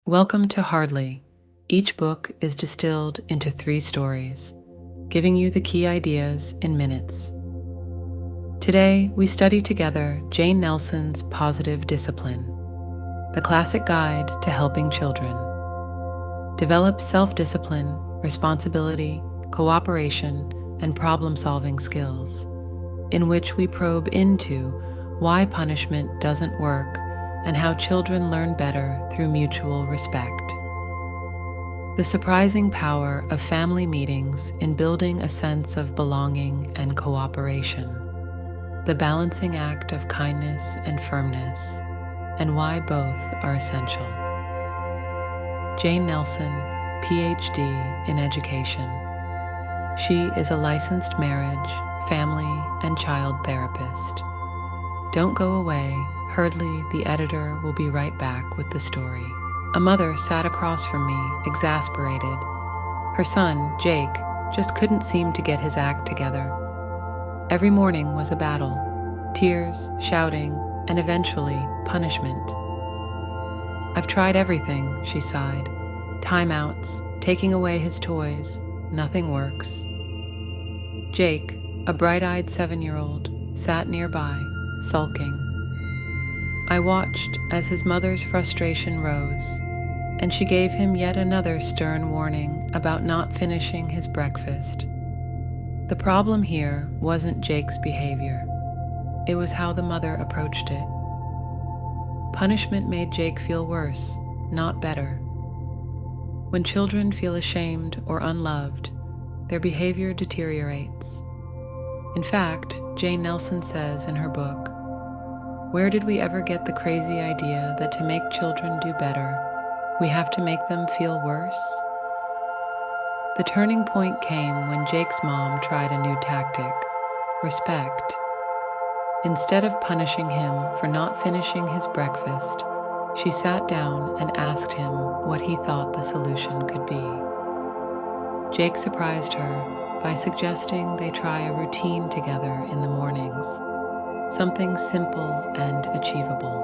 Welcome to Hardly. Each book is distilled into 3 stories, giving you the key ideas in minutes. Today, we study together Jane Nelsen's Positive Discipline, the classic guide to helping children. Develop self-discipline, responsibility, cooperation, and problem-solving skills, in which we probe into why punishment doesn't work and how children learn better through mutual respect. The surprising power of family meetings in building a sense of belonging and cooperation. The balancing act of kindness and firmness, and why both are essential. Jane Nelsen, PhD in education. She is a licensed marriage, family, and child therapist. Don't go away. Hardly, the editor, will be right back with the story. A mother sat across from me, exasperated. Her son, Jake, just couldn't seem to get his act together. Every morning was a battle. Tears, shouting, and eventually punishment. I've tried everything, she sighed. Timeouts, taking away his toys, nothing works. Jake, a bright-eyed 7-year-old, sat nearby, sulking. I watched as his mother's frustration rose, and she gave him yet another stern warning about not finishing his breakfast. The problem here wasn't Jake's behavior. It was how the mother approached it. Punishment made Jake feel worse, not better. When children feel ashamed or unloved, their behavior deteriorates. In fact, Jane Nelsen says in her book, "Where did we ever get the crazy idea that to make children do better, we have to make them feel worse?" The turning point came when Jake's mom tried a new tactic, respect. Instead of punishing him for not finishing his breakfast, she sat down and asked him what he thought the solution could be. Jake surprised her by suggesting they try a routine together in the mornings, something simple and achievable.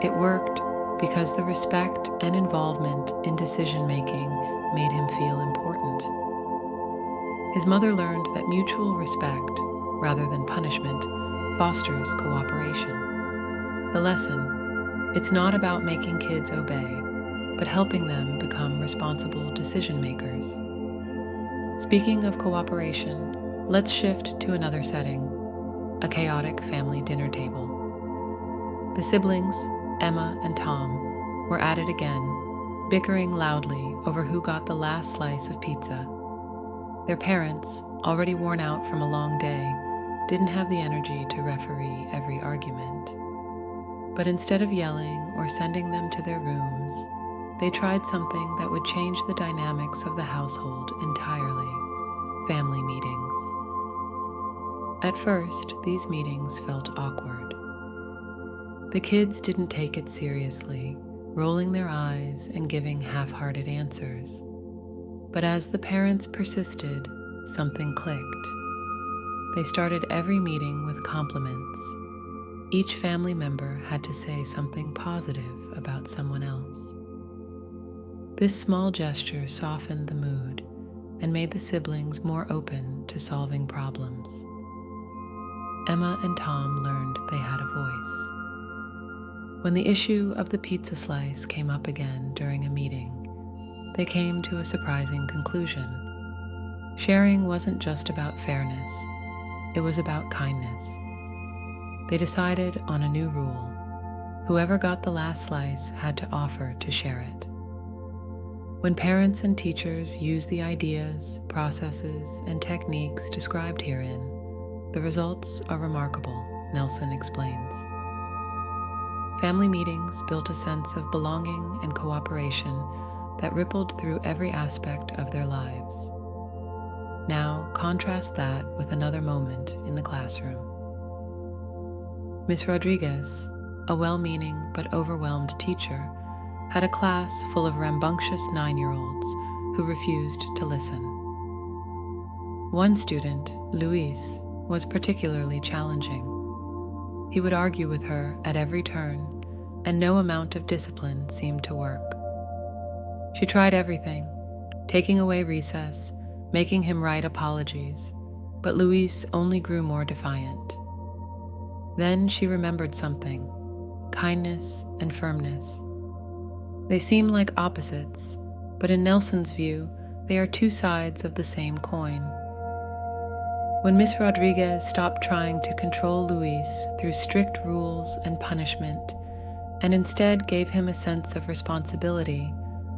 It worked because the respect and involvement in decision-making made him feel important. His mother learned that mutual respect, rather than punishment, fosters cooperation. The lesson: it's not about making kids obey, but helping them become responsible decision-makers. Speaking of cooperation, let's shift to another setting. A chaotic family dinner table. The siblings, Emma and Tom, were at it again, bickering loudly over who got the last slice of pizza. Their parents, already worn out from a long day, didn't have the energy to referee every argument. But instead of yelling or sending them to their rooms, they tried something that would change the dynamics of the household entirely: family meetings. At first, these meetings felt awkward. The kids didn't take it seriously, rolling their eyes and giving half-hearted answers. But as the parents persisted, something clicked. They started every meeting with compliments. Each family member had to say something positive about someone else. This small gesture softened the mood and made the siblings more open to solving problems. Emma and Tom learned they had a voice. When the issue of the pizza slice came up again during a meeting, they came to a surprising conclusion. Sharing wasn't just about fairness, it was about kindness. They decided on a new rule. Whoever got the last slice had to offer to share it. When parents and teachers use the ideas, processes, and techniques described herein, the results are remarkable, Nelsen explains. Family meetings built a sense of belonging and cooperation that rippled through every aspect of their lives. Now, contrast that with another moment in the classroom. Miss Rodriguez, a well-meaning but overwhelmed teacher, had a class full of rambunctious 9-year-olds who refused to listen. One student, Luis, was particularly challenging. He would argue with her at every turn, and no amount of discipline seemed to work. She tried everything, taking away recess, making him write apologies, but Luis only grew more defiant. Then she remembered something: kindness and firmness. They seem like opposites, but in Nelsen's view, they are two sides of the same coin. When Miss Rodriguez stopped trying to control Luis through strict rules and punishment, and instead gave him a sense of responsibility,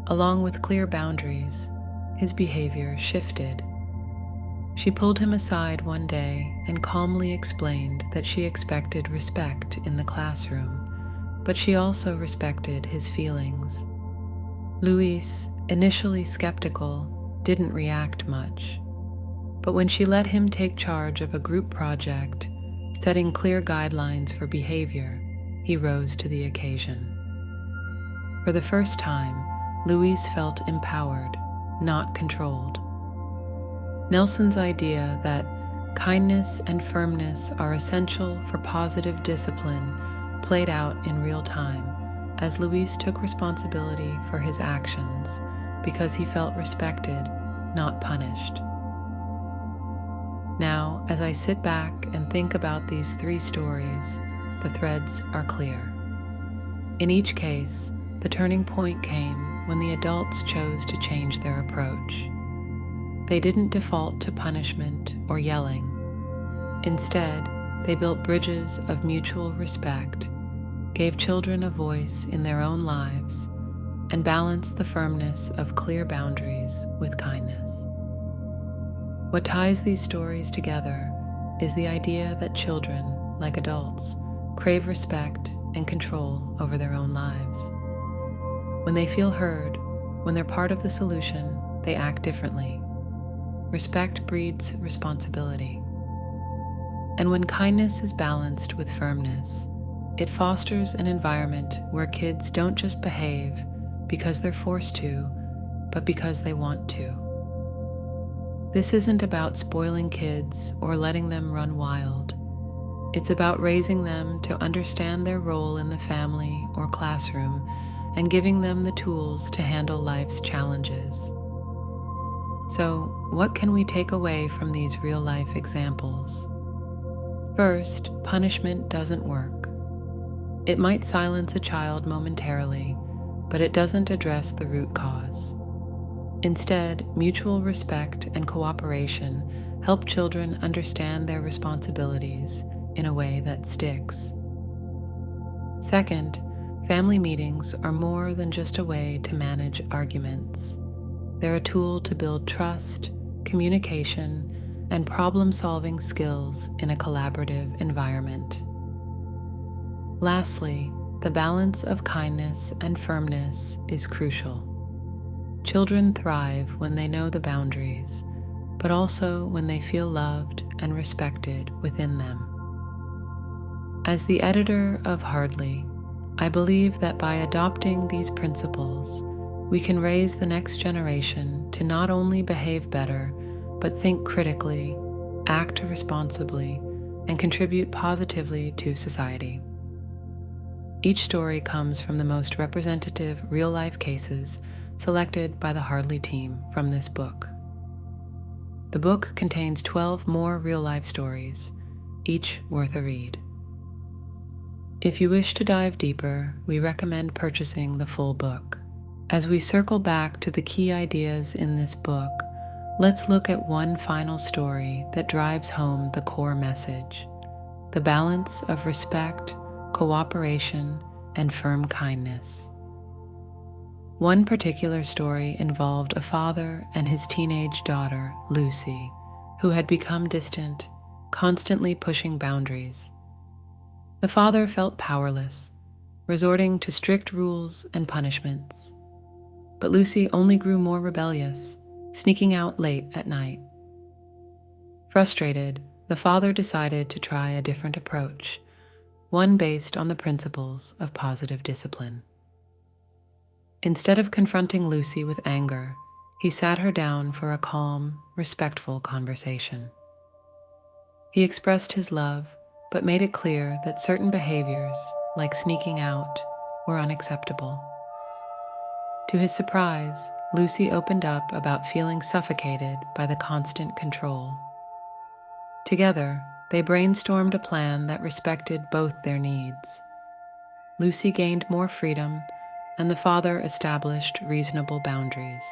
along with clear boundaries, his behavior shifted. She pulled him aside one day and calmly explained that she expected respect in the classroom, but she also respected his feelings. Luis, initially skeptical, didn't react much. But when she let him take charge of a group project, setting clear guidelines for behavior, he rose to the occasion. For the first time, Luis felt empowered, not controlled. Nelsen's idea that kindness and firmness are essential for positive discipline played out in real time as Luis took responsibility for his actions because he felt respected, not punished. Now, as I sit back and think about these three stories, the threads are clear. In each case, the turning point came when the adults chose to change their approach. They didn't default to punishment or yelling. Instead, they built bridges of mutual respect, gave children a voice in their own lives, and balanced the firmness of clear boundaries with kindness. What ties these stories together is the idea that children, like adults, crave respect and control over their own lives. When they feel heard, when they're part of the solution, they act differently. Respect breeds responsibility. And when kindness is balanced with firmness, it fosters an environment where kids don't just behave because they're forced to, but because they want to. This isn't about spoiling kids or letting them run wild. It's about raising them to understand their role in the family or classroom and giving them the tools to handle life's challenges. So, what can we take away from these real-life examples? First, punishment doesn't work. It might silence a child momentarily, but it doesn't address the root cause. Instead, mutual respect and cooperation help children understand their responsibilities in a way that sticks. Second, family meetings are more than just a way to manage arguments. They're a tool to build trust, communication, and problem-solving skills in a collaborative environment. Lastly, the balance of kindness and firmness is crucial. Children thrive when they know the boundaries, but also when they feel loved and respected within them. As the editor of Hardly, I believe that by adopting these principles, we can raise the next generation to not only behave better, but think critically, act responsibly, and contribute positively to society. Each story comes from the most representative real-life cases selected by the Hardly team from this book. The book contains 12 more real-life stories, each worth a read. If you wish to dive deeper, we recommend purchasing the full book. As we circle back to the key ideas in this book, let's look at one final story that drives home the core message: the balance of respect, cooperation, and firm kindness. One particular story involved a father and his teenage daughter, Lucy, who had become distant, constantly pushing boundaries. The father felt powerless, resorting to strict rules and punishments. But Lucy only grew more rebellious, sneaking out late at night. Frustrated, the father decided to try a different approach, one based on the principles of positive discipline. Instead of confronting Lucy with anger, he sat her down for a calm, respectful conversation. He expressed his love, but made it clear that certain behaviors, like sneaking out, were unacceptable. To his surprise, Lucy opened up about feeling suffocated by the constant control. Together, they brainstormed a plan that respected both their needs. Lucy gained more freedom, and the father established reasonable boundaries.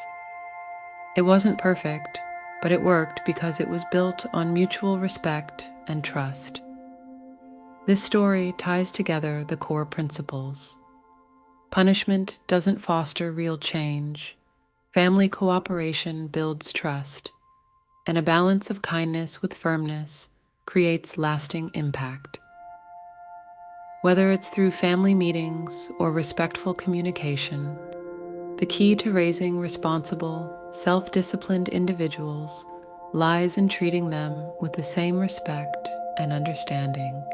It wasn't perfect, but it worked because it was built on mutual respect and trust. This story ties together the core principles. Punishment doesn't foster real change. Family cooperation builds trust, and a balance of kindness with firmness creates lasting impact. Whether it's through family meetings or respectful communication, the key to raising responsible, self-disciplined individuals lies in treating them with the same respect and understanding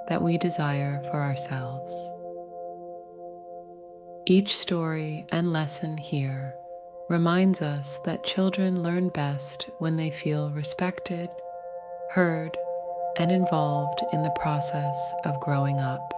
that we desire for ourselves. Each story and lesson here reminds us that children learn best when they feel respected, heard, and involved in the process of growing up.